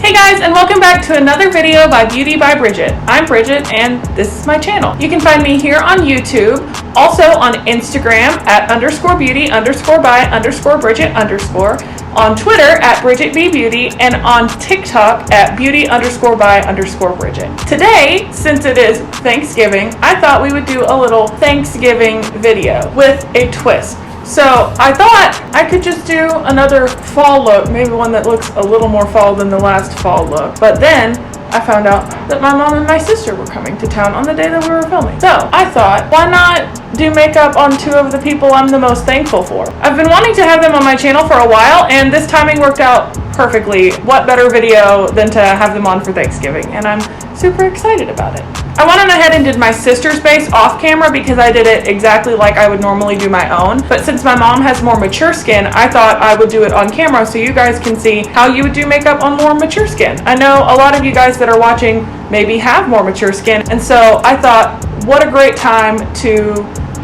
Hey guys, and welcome back to another video by Beauty by Bridget. I'm Bridget and this is my channel. You can find me here on YouTube, also on Instagram at _beauty_by_Bridget_, on Twitter at BridgetBBeauty, and on TikTok at beauty_by_Bridget. Today, since it is Thanksgiving, I thought we would do a little Thanksgiving video with a twist. So I thought I could just do another fall look, maybe one that looks a little more fall than the last fall look. But then I found out that my mom and my sister were coming to town on the day that we were filming. So I thought, why not do makeup on two of the people I'm the most thankful for? I've been wanting to have them on my channel for a while, and this timing worked out perfectly. What better video than to have them on for Thanksgiving? And I'm super excited about it. I went on ahead and did my sister's base off camera because I did it exactly like I would normally do my own. But since my mom has more mature skin, I thought I would do it on camera so you guys can see how you would do makeup on more mature skin. I know a lot of you guys that are watching maybe have more mature skin, and so I thought, what a great time to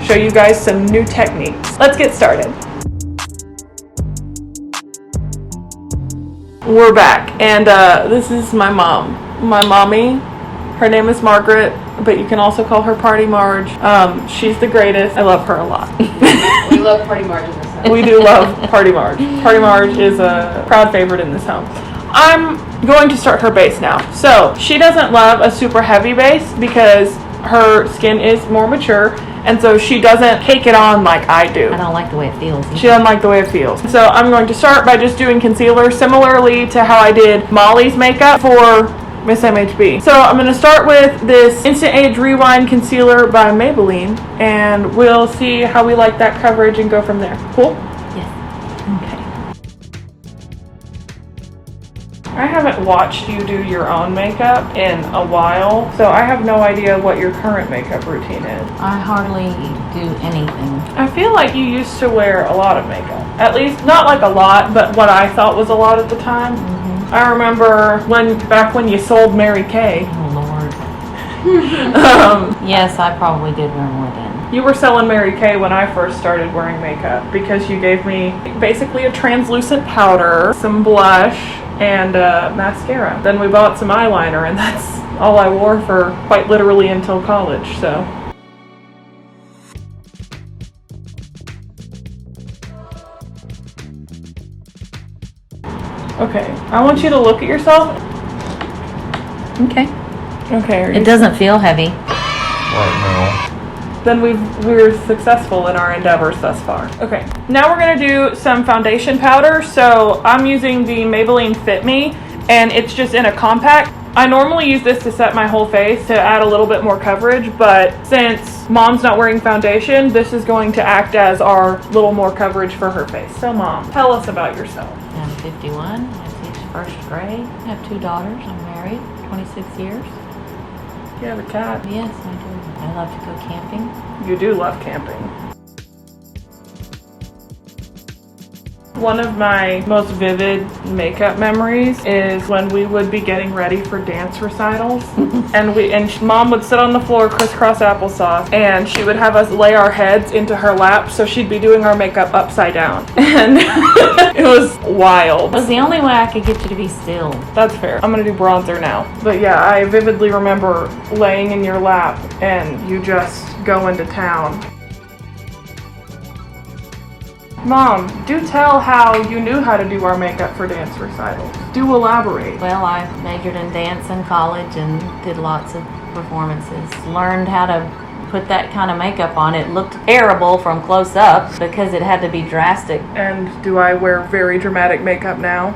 show you guys some new techniques. Let's get started. We're back, and this is my mom, my mommy. Her name is Margaret, but you can also call her Party Marge. She's the greatest. I love her a lot. We love Party Marge in this house. We do love Party Marge. Party Marge is a proud favorite in this home. I'm going to start her base now. So she doesn't love a super heavy base because her skin is more mature, and so she doesn't take it on like I do. I don't like the way it feels. She doesn't like the way it feels. So I'm going to start by just doing concealer, similarly to how I did Molly's makeup for Miss MHB. So I'm going to start with this Instant Age Rewind Concealer by Maybelline, and we'll see how we like that coverage and go from there. Cool? Yes. Okay. I haven't watched you do your own makeup in a while, so I have no idea what your current makeup routine is. I hardly do anything. I feel like you used to wear a lot of makeup. At least, not like a lot, but what I thought was a lot at the time. I remember back when you sold Mary Kay. Oh, Lord. Yes, I probably did wear more then. You were selling Mary Kay when I first started wearing makeup because you gave me basically a translucent powder, some blush, and mascara. Then we bought some eyeliner, and that's all I wore for quite literally until college, so. Okay, I want you to look at yourself. Okay. Okay. It doesn't feel heavy. Right now. Then we're successful in our endeavors thus far. Okay, now we're gonna do some foundation powder. So I'm using the Maybelline Fit Me, and it's just in a compact. I normally use this to set my whole face to add a little bit more coverage, but since Mom's not wearing foundation, this is going to act as our little more coverage for her face. So Mom, tell us about yourself. I'm 51. I teach first grade. I have 2 daughters. I'm married 26 years. You have a cat. Yes, I do. I love to go camping. You do love camping. One of my most vivid makeup memories is when we would be getting ready for dance recitals, and Mom would sit on the floor crisscross applesauce, and she would have us lay our heads into her lap, so she'd be doing our makeup upside down, and it was wild. It was the only way I could get you to be still. That's fair. I'm gonna do bronzer now. But yeah, I vividly remember laying in your lap and you just go into town. Mom, do tell how you knew how to do our makeup for dance recitals. Do elaborate. Well, I majored in dance in college and did lots of performances. Learned how to put that kind of makeup on. It looked terrible from close up because it had to be drastic. And do I wear very dramatic makeup now?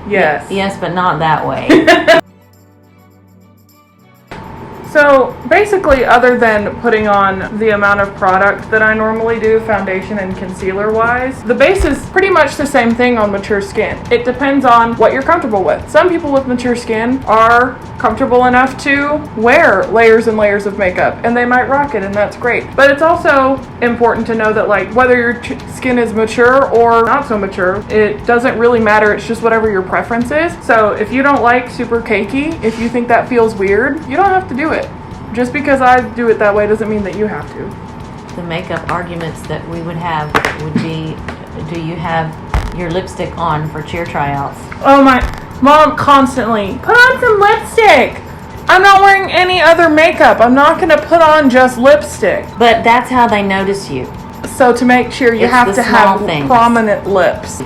Yes. Yes, but not that way. So basically, other than putting on the amount of product that I normally do, foundation and concealer wise, the base is pretty much the same thing on mature skin. It depends on what you're comfortable with. Some people with mature skin are comfortable enough to wear layers and layers of makeup, and they might rock it, and that's great. But it's also important to know that, like, whether your skin is mature or not so mature, it doesn't really matter. It's just whatever your preference is. So if you don't like super cakey, if you think that feels weird, you don't have to do it. Just because I do it that way doesn't mean that you have to. The makeup arguments that we would have would be, do you have your lipstick on for cheer tryouts? Oh my, Mom constantly, put on some lipstick. I'm not wearing any other makeup. I'm not going to put on just lipstick. But that's how they notice you. So to make sure you It's have the to small have things. prominent lips.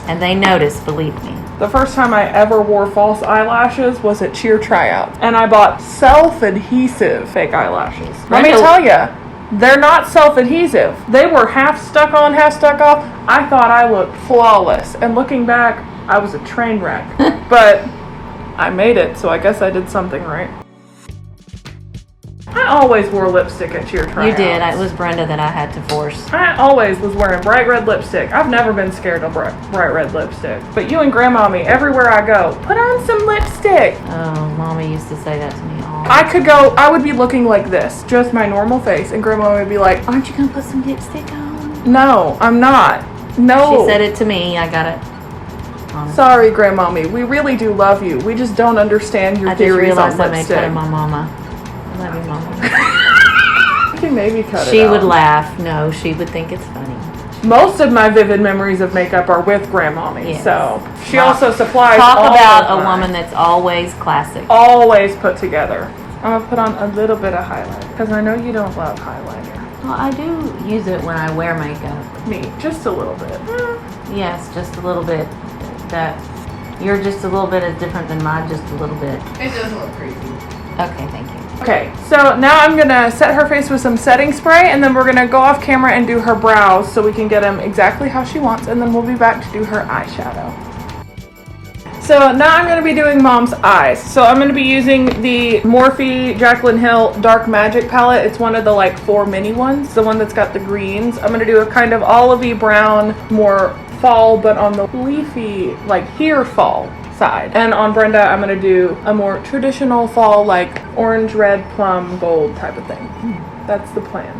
And they notice, believe me. The first time I ever wore false eyelashes was at cheer tryout. And I bought self-adhesive fake eyelashes. Let me tell you, they're not self-adhesive. They were half stuck on, half stuck off. I thought I looked flawless. And looking back, I was a train wreck. But I made it, so I guess I did something right. I always wore lipstick at cheer tryouts. You did. It was Brenda that I had to force. I always was wearing bright red lipstick. I've never been scared of bright red lipstick. But you and Grandmommy, everywhere I go, put on some lipstick. Oh, Mommy used to say that to me all. I would be looking like this, just my normal face, and Grandma would be like, Aren't you going to put some lipstick on? no, I'm not. No. She said it to me. I got it. Honestly. Sorry, Grandmommy. We really do love you. We just don't understand your I just theories on realized I made lipstick. fun of my mama. I love you, Mama. You can maybe cut it She out. would laugh. No, she would think it's funny. Most of my vivid memories of makeup are with Grandmommy, Yes. so she also supplies Talk all about of a mine. woman that's always classic. Always put together. I'm gonna put on a little bit of highlighter because I know you don't love highlighter. Well, I do use it when I wear makeup. Me, just a little bit. Yes, just a little bit. That you're just a little bit as different than mine, just a little bit. It doesn't look crazy. Okay, thank you. Okay, so now I'm gonna set her face with some setting spray, and then we're gonna go off camera and do her brows so we can get them exactly how she wants, and then we'll be back to do her eyeshadow. So now I'm gonna be doing Mom's eyes. So I'm gonna be using the Morphe Jaclyn Hill Dark Magic palette. It's one of the like 4 mini ones, the one that's got the greens. I'm gonna do a kind of olivey brown, more fall, but on the leafy, like here fall side. And on Brenda, I'm gonna do a more traditional fall, like orange, red, plum, gold type of thing. That's the plan.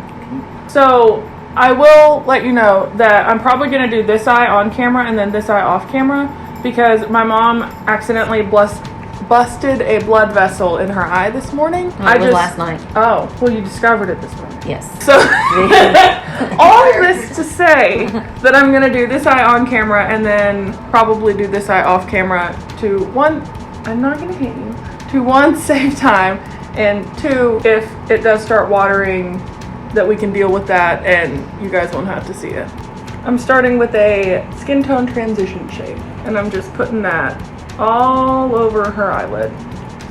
So I will let you know that I'm probably gonna do this eye on camera and then this eye off camera because my mom accidentally busted a blood vessel in her eye this morning. It was last night. Oh, well, you discovered it this morning. Yes. So, all of this to say that I'm going to do this eye on camera and then probably do this eye off camera to one, I'm not going to hit you, to one, save time, and 2, if it does start watering, that we can deal with that and you guys won't have to see it. I'm starting with a skin tone transition shade, and I'm just putting that all over her eyelid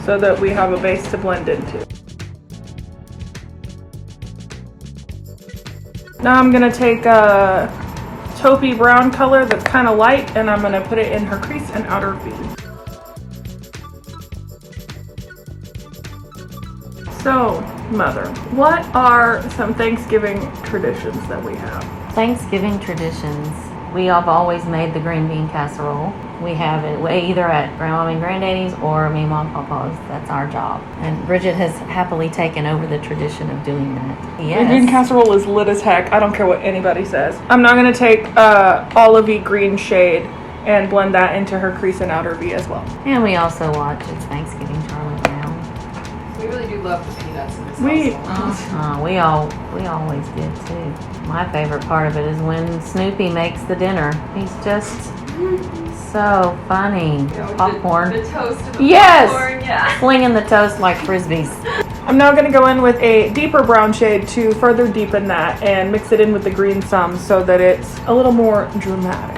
so that we have a base to blend into. Now I'm going to take a taupey brown color that's kind of light, and I'm going to put it in her crease and outer V. So, Mother, what are some Thanksgiving traditions that we have? Thanksgiving traditions. We have always made the green bean casserole. We have it either at Grandma and Granddaddy's or me, Mom, Papa's. That's our job. And Bridget has happily taken over the tradition of doing that. Green bean Yes. casserole is lit as heck. I don't care what anybody says. I'm now going to take olivey green shade and blend that into her crease and outer V as well. And we also watch It's Thanksgiving Charlie Brown. We really do love the peanuts in this We- household. We always did too. My favorite part of it is when Snoopy makes the dinner. He's just so funny. Popcorn. The toast and the Yes! popcorn, yeah. Flinging the toast like frisbees. I'm now going to go in with a deeper brown shade to further deepen that and mix it in with the green some so that it's a little more dramatic.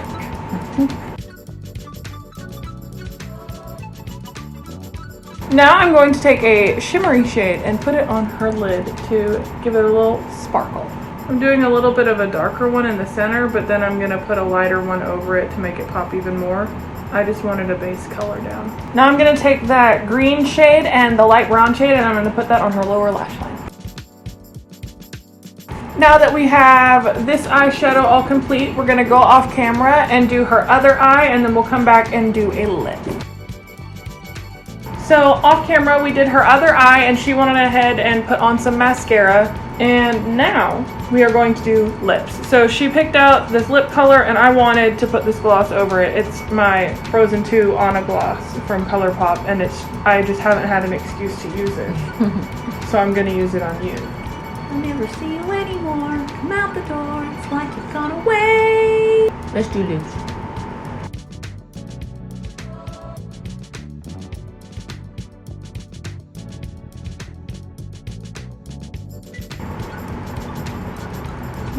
Now I'm going to take a shimmery shade and put it on her lid to give it a little sparkle. I'm doing a little bit of a darker one in the center, but then I'm going to put a lighter one over it to make it pop even more. I just wanted a base color down. Now I'm going to take that green shade and the light brown shade and I'm going to put that on her lower lash line. Now that we have this eyeshadow all complete, we're going to go off camera and do her other eye, and then we'll come back and do a lip. So off camera we did her other eye and she went ahead and put on some mascara, and now we are going to do lips. So she picked out this lip color and I wanted to put this gloss over it. It's my Frozen 2 Anna gloss from ColourPop, and I just haven't had an excuse to use it. So I'm going to use it on you. I'll never see you anymore. Come out the door. It's like you've gone away. Let's do lips.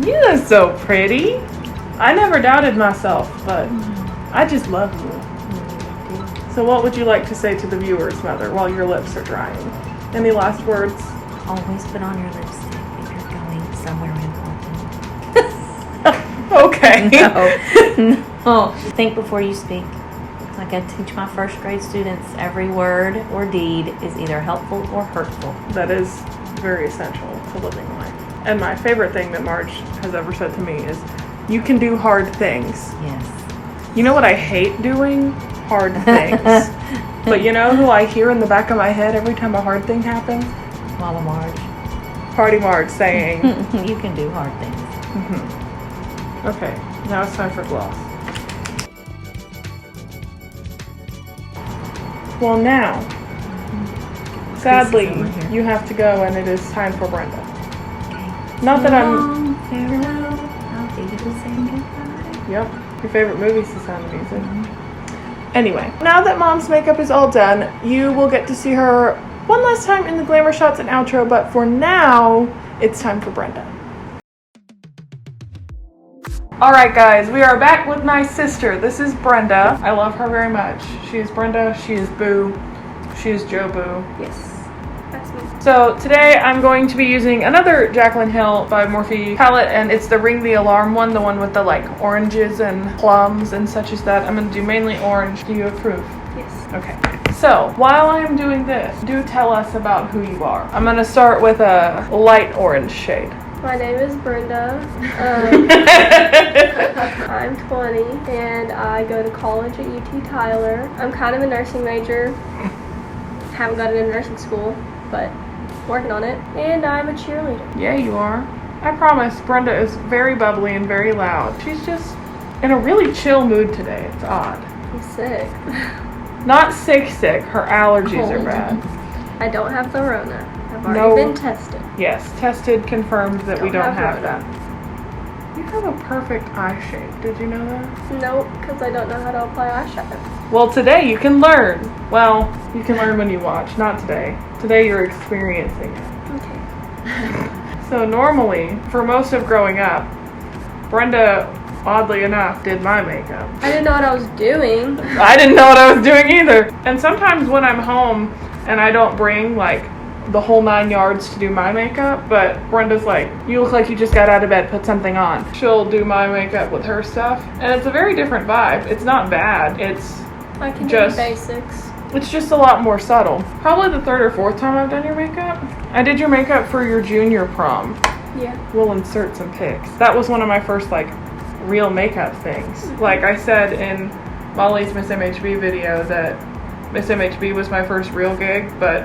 You are so pretty. I never doubted myself, but I just love you. So what would you like to say to the viewers, Mother, while your lips are drying? Any last words? Always put on your lipstick if you're going somewhere important. Okay. No. Think before you speak. Like I teach my first grade students, every word or deed is either helpful or hurtful. That is very essential to living life. And my favorite thing that Marge has ever said to me is, you can do hard things. Yes. You know what I hate doing? Hard things. But you know who I hear in the back of my head every time a hard thing happens? Mama Marge. Party Marge saying, You can do hard things. mm-hmm. Okay, now it's time for gloss. Well now, sadly, over here. you have to go and it is time for Brenda. Okay. Not that I'm... Long farewell, I'll be saying goodbye. Yep, your favorite movie's The Sound of Music. Anyway, now that Mom's makeup is all done, you will get to see her one last time in the Glamour Shots and outro, but for now, it's time for Brenda. Alright guys, we are back with my sister. This is Brenda. I love her very much. She is Brenda, she is Boo, she is Joe Boo. Yes, that's me. So today I'm going to be using another Jaclyn Hill by Morphe palette, and it's the Ring the Alarm one, the one with the like oranges and plums and such as that. I'm going to do mainly orange. Do you approve? Yes. Okay. So while I'm doing this, do tell us about who you are. I'm going to start with a light orange shade. My name is Brenda. I'm 20 and I go to college at UT Tyler. I'm kind of a nursing major. Haven't got into nursing school, but working on it. And I'm a cheerleader. Yeah, you are. I promise, Brenda is very bubbly and very loud. She's just in a really chill mood today. It's odd. I'm sick. Not sick, her allergies are Cold. bad. I don't have the Rona. I've already No. been tested. Yes, tested, confirmed that we don't Don't have have that. You have a perfect eye shape. Did you know that? Nope, because I don't know how to apply eyeshadow. Well, today you can learn. Well, you can learn when you watch. Not today. Today you're experiencing it. Okay. So normally, for most of growing up, Brenda, oddly enough, did my makeup. I didn't know what I was doing. I didn't know what I was doing either. And sometimes when I'm home and I don't bring like the whole 9 yards to do my makeup, but Brenda's like, you look like you just got out of bed, put something on. She'll do my makeup with her stuff, and it's a very different vibe. It's not bad. I can Just- do basics. It's just a lot more subtle. Probably the third or fourth time I've done your makeup. I did your makeup for your junior prom. Yeah. We'll insert some pics. That was one of my first like real makeup things. Like I said in Molly's Miss MHB video that Miss MHB was my first real gig, but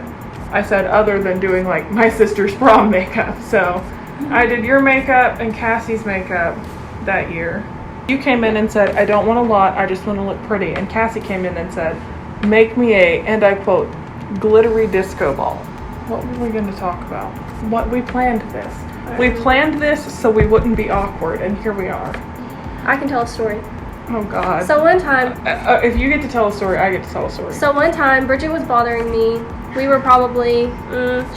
I said other than doing like my sister's prom makeup. So I did your makeup and Cassie's makeup that year. You came in and said, I don't want a lot, I just want to look pretty. And Cassie came in and said, make me a, and I quote, glittery disco ball. What were we going to talk about? What we planned this. We planned this so we wouldn't be awkward, and here we are. I can tell a story. Oh God. So one time, If you get to tell a story, I get to tell a story. Bridget was bothering me. We were probably,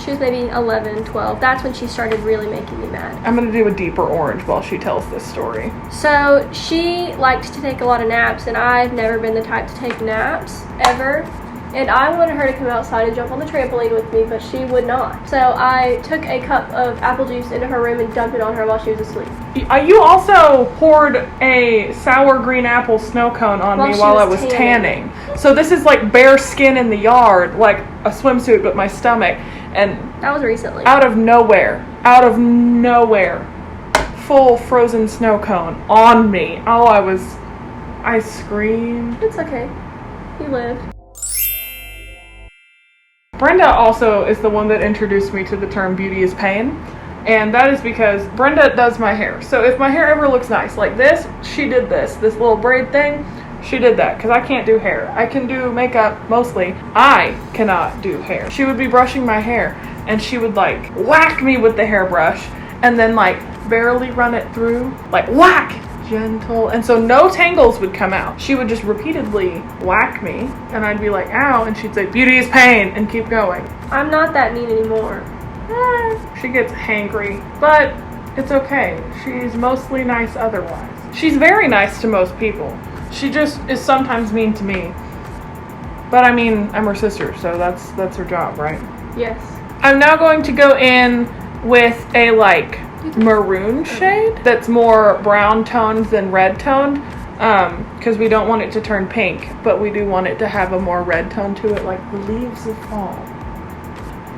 she was maybe 11, 12. That's when she started really making me mad. I'm going to do a deeper orange while she tells this story. So she liked to take a lot of naps, and I've never been the type to take naps, ever. And I wanted her to come outside and jump on the trampoline with me, but she would not. So I took a cup of apple juice into her room and dumped it on her while she was asleep. You also poured a sour green apple snow cone on me she while I was was tanning. So this is like bare skin in the yard, like a swimsuit, but my stomach. And That was recently. out of nowhere, full frozen snow cone on me. I screamed. It's okay. You lived. Brenda also is the one that introduced me to the term beauty is pain. And that is because Brenda does my hair. So if my hair ever looks nice like this, she did this little braid thing, she did that, because I can't do hair. I can do makeup mostly. I cannot do hair. She would be brushing my hair and she would like whack me with the hairbrush and then like barely run it through, like whack, gentle, and so no tangles would come out. She would just repeatedly whack me and I'd be like, ow, and she'd say, beauty is pain, and keep going. I'm not that mean anymore. She gets hangry, but It's okay. She's mostly nice otherwise. She's very nice to most people. She just is sometimes mean to me. But I mean, I'm her sister, so that's her job, right? Yes. I'm now going to go in with a like maroon shade that's more brown toned than red toned, because we don't want it to turn pink, but we do want it to have a more red tone to it, like the leaves of fall.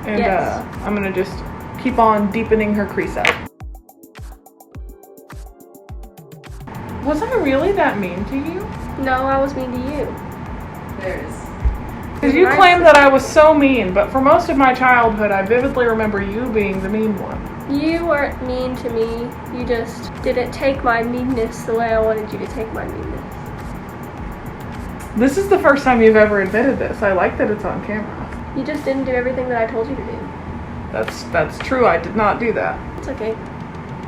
And Yes. I'm gonna just keep on deepening her crease out. Was I really that mean to you? No, I was mean to you. There it is. Because you claim that I was so mean, but for most of my childhood, I vividly remember you being the mean one. You weren't mean to me. You just didn't take my meanness the way I wanted you to take my meanness. This is the first time you've ever admitted this. I like that it's on camera. You just didn't do everything that I told you to do. That's true. I did not do that. It's okay.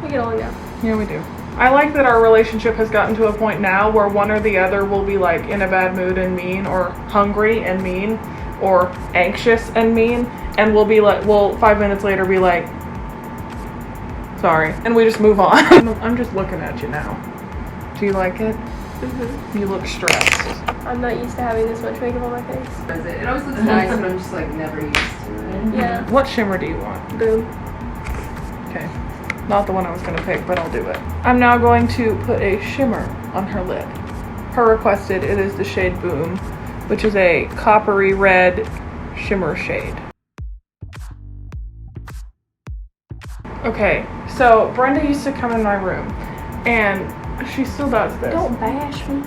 We get along now. Yeah, we do. I like that our relationship has gotten to a point now where one or the other will be like in a bad mood and mean, or hungry and mean, or anxious and mean, and we'll be like, we'll 5 minutes later be like, sorry, and we just move on. I'm just looking at you now. Do you like it? Mm-hmm. You look stressed. I'm not used to having this much makeup on my face. It always looks nice, but I'm just like never used to it. Yeah. What shimmer do you want? Boom. Okay. Not the one I was going to pick, but I'll do it. I'm now going to put a shimmer on her lid. Her requested, it is the shade Boom, which is a coppery red shimmer shade. Okay, so Brenda used to come in my room, and she still does this. Don't bash me.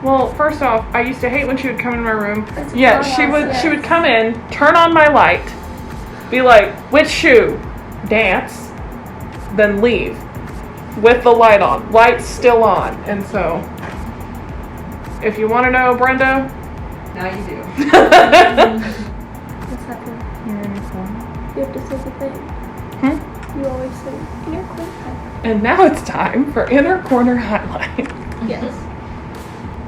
Well, first off, I used to hate when she would come in my room. That's Yeah, gross, she would yes. come in, turn on my light, be like, which shoe? Dance. Then leave with the light on. Light's still on. And so, if you want to know, Brenda, Now you do. What's happening? you're in your corner. You have to say the thing. Hmm? You always say in your corner. And now it's time for inner corner highlight. Yes.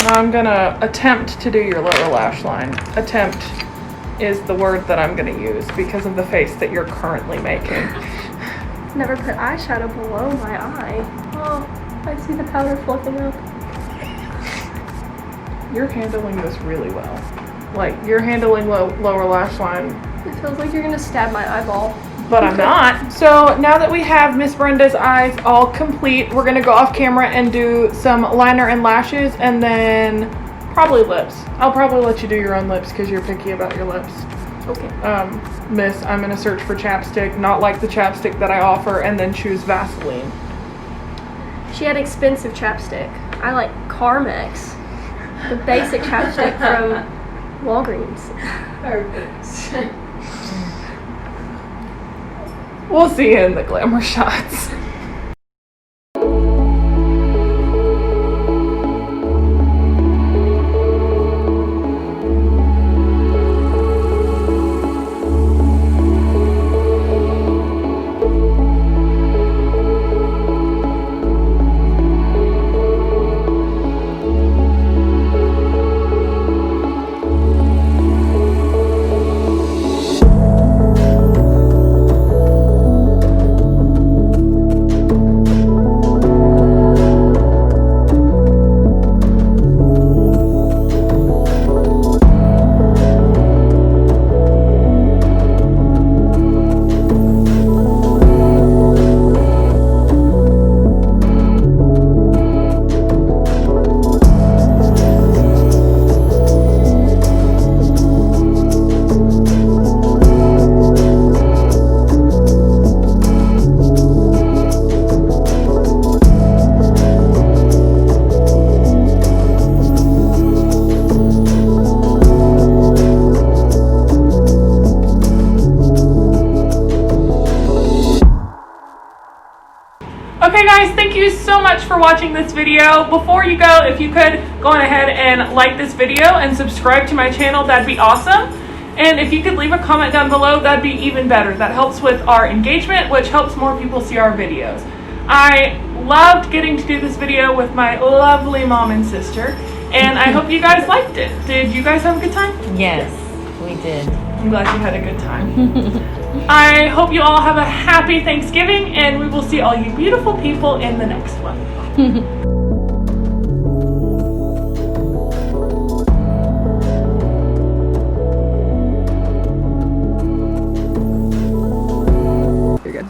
I'm gonna attempt to do your lower lash line. Attempt is the word that I'm gonna use because of the face that you're currently making. Never put eyeshadow below my eye. Oh, I see the powder fluffing up. You're handling this really well. Like, you're handling lower lash line, It feels like you're gonna stab my eyeball. but I'm not. So now that we have Miss Brenda's eyes all complete, we're gonna go off camera and do some liner and lashes, and then probably lips. I'll probably let you do your own lips because you're picky about your lips. Okay. Miss, I'm gonna search for chapstick, not like the chapstick that I offer, and then choose Vaseline. She had expensive chapstick. I like Carmex. The basic chapstick from Walgreens. Perfect. We'll see you in the Glamour Shots. Okay guys, thank you so much for watching this video. Before you go, if you could go on ahead and like this video and subscribe to my channel, that'd be awesome. And if you could leave a comment down below, that'd be even better. That helps with our engagement, which helps more people see our videos. I loved getting to do this video with my lovely mom and sister, and I hope you guys liked it. Did you guys have a good time? Yes. We did. I'm glad you had a good time. I hope you all have a happy Thanksgiving, and we will see all you beautiful people in the next one. You're good.